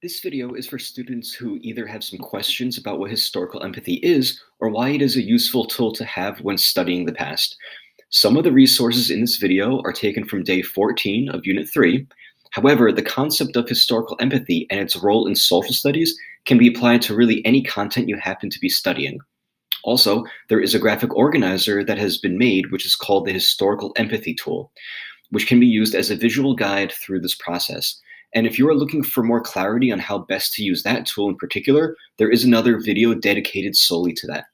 This video is for students who either have some questions about what historical empathy is or why it is a useful tool to have when studying the past. Some of the resources in this video are taken from day 14 of Unit 3. However, the concept of historical empathy and its role in social studies can be applied to really any content you happen to be studying. Also, there is a graphic organizer that has been made which is called the Historical Empathy Tool, which can be used as a visual guide through this process. And if you are looking for more clarity on how best to use that tool in particular, there is another video dedicated solely to that.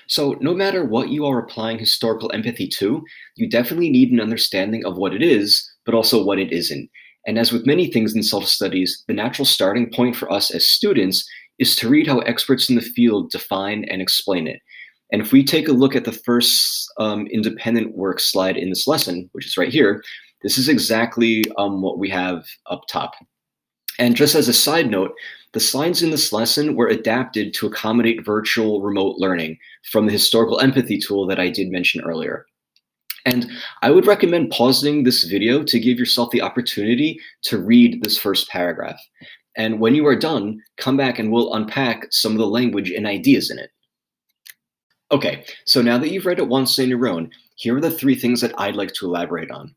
So no matter what you are applying historical empathy to, you definitely need an understanding of what it is, but also what it isn't. And as with many things in social studies, the natural starting point for us as students is to read how experts in the field define and explain it. And if we take a look at the first independent work slide in this lesson, which is right here, this is exactly what we have up top. And just as a side note, the slides in this lesson were adapted to accommodate virtual remote learning from the historical empathy tool that I did mention earlier. And I would recommend pausing this video to give yourself the opportunity to read this first paragraph. And when you are done, come back and we'll unpack some of the language and ideas in it. Okay, so now that you've read it once on your own, here are the three things that I'd like to elaborate on.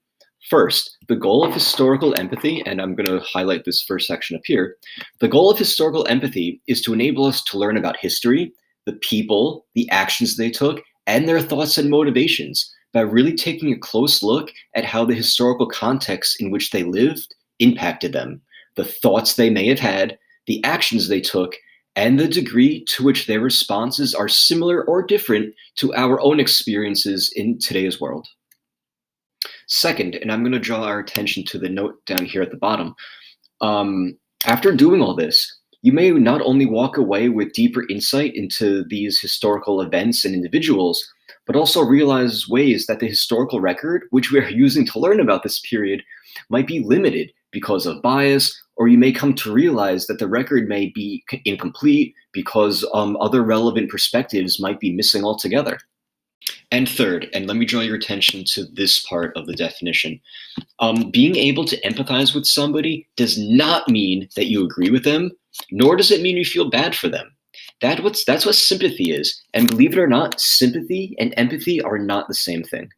First, the goal of historical empathy, and I'm going to highlight this first section up here. The goal of historical empathy is to enable us to learn about history, the people, the actions they took, and their thoughts and motivations by really taking a close look at how the historical context in which they lived impacted them, the thoughts they may have had, the actions they took, and the degree to which their responses are similar or different to our own experiences in today's world. Second, and I'm going to draw our attention to the note down here at the bottom. After doing all this, you may not only walk away with deeper insight into these historical events and individuals, but also realize ways that the historical record, which we are using to learn about this period, might be limited because of bias, or you may come to realize that the record may be incomplete because other relevant perspectives might be missing altogether. And third, and let me draw your attention to this part of the definition. Being able to empathize with somebody does not mean that you agree with them, nor does it mean you feel bad for them. That's what sympathy is. And believe it or not, sympathy and empathy are not the same thing.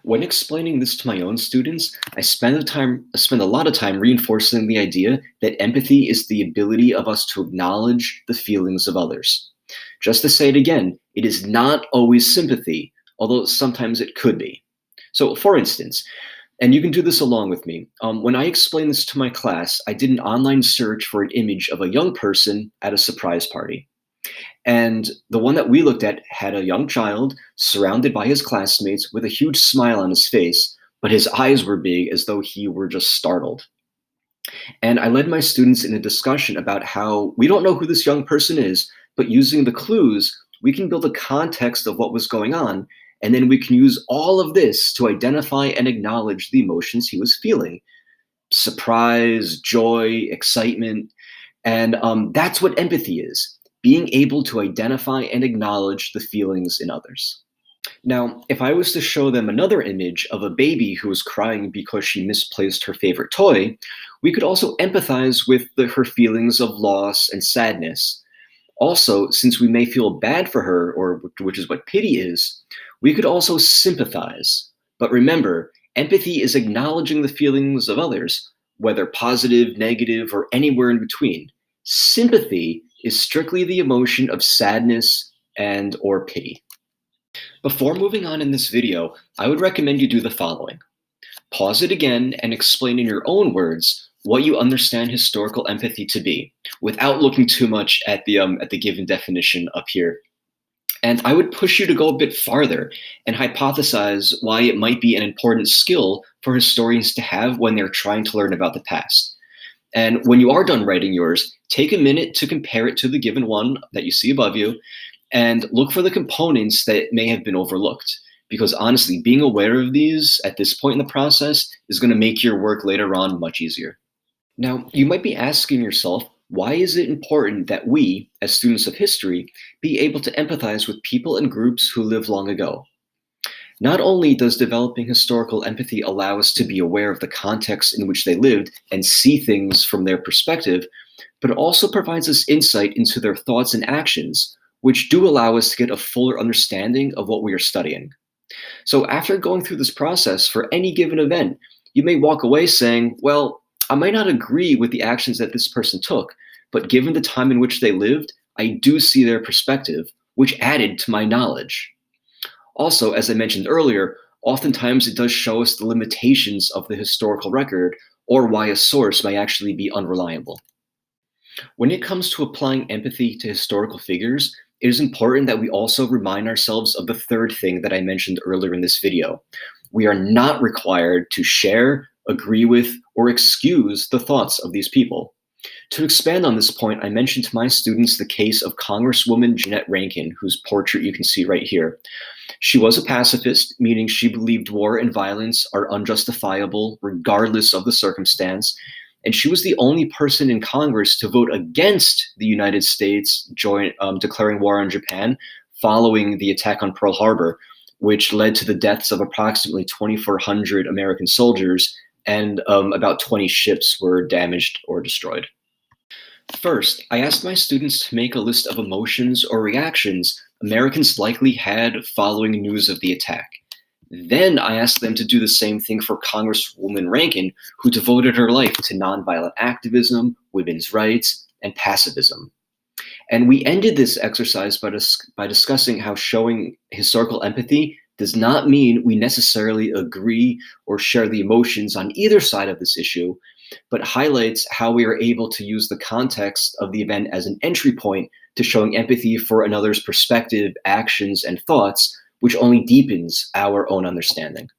When explaining this to my own students, I spend a lot of time reinforcing the idea that empathy is the ability of us to acknowledge the feelings of others. Just to say it again, it is not always sympathy, although sometimes it could be. So for instance, and you can do this along with me, when I explained this to my class, I did an online search for an image of a young person at a surprise party. And the one that we looked at had a young child surrounded by his classmates with a huge smile on his face, but his eyes were big as though he were just startled. And I led my students in a discussion about how we don't know who this young person is, but using the clues, we can build a context of what was going on, and then we can use all of this to identify and acknowledge the emotions he was feeling. Surprise, joy, excitement, and that's what empathy is. Being able to identify and acknowledge the feelings in others. Now, if I was to show them another image of a baby who was crying because she misplaced her favorite toy, we could also empathize with her feelings of loss and sadness. Also, since we may feel bad for her, or which is what pity is, we could also sympathize. But remember, empathy is acknowledging the feelings of others, whether positive, negative, or anywhere in between. Sympathy is strictly the emotion of sadness and or pity. Before moving on in this video, I would recommend you do the following. Pause it again and explain in your own words what you understand historical empathy to be, without looking too much at the given definition up here. And I would push you to go a bit farther and hypothesize why it might be an important skill for historians to have when they're trying to learn about the past. And when you are done writing yours, take a minute to compare it to the given one that you see above you and look for the components that may have been overlooked. Because honestly, being aware of these at this point in the process is going to make your work later on much easier. Now, you might be asking yourself, why is it important that we, as students of history, be able to empathize with people and groups who lived long ago? Not only does developing historical empathy allow us to be aware of the context in which they lived and see things from their perspective, but it also provides us insight into their thoughts and actions, which do allow us to get a fuller understanding of what we are studying. So, after going through this process for any given event, you may walk away saying, well, I might not agree with the actions that this person took, but given the time in which they lived, I do see their perspective, which added to my knowledge. Also, as I mentioned earlier, oftentimes it does show us the limitations of the historical record or why a source may actually be unreliable. When it comes to applying empathy to historical figures, it is important that we also remind ourselves of the third thing that I mentioned earlier in this video. We are not required to share, agree with, or excuse the thoughts of these people. To expand on this point, I mentioned to my students the case of Congresswoman Jeanette Rankin, whose portrait you can see right here. She was a pacifist, meaning she believed war and violence are unjustifiable regardless of the circumstance, and she was the only person in Congress to vote against the United States declaring war on Japan following the attack on Pearl Harbor, which led to the deaths of approximately 2,400 American soldiers, and about 20 ships were damaged or destroyed. First, I asked my students to make a list of emotions or reactions Americans likely had following news of the attack. Then I asked them to do the same thing for Congresswoman Rankin, who devoted her life to nonviolent activism, women's rights, and pacifism. And we ended this exercise by discussing how showing historical empathy does not mean we necessarily agree or share the emotions on either side of this issue, but highlights how we are able to use the context of the event as an entry point to showing empathy for another's perspective, actions, and thoughts, which only deepens our own understanding.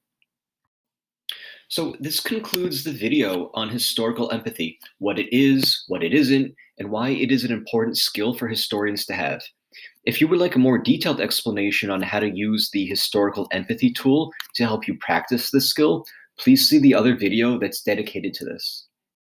So this concludes the video on historical empathy, what it is, what it isn't, and why it is an important skill for historians to have. If you would like a more detailed explanation on how to use the historical empathy tool to help you practice this skill, please see the other video that's dedicated to this.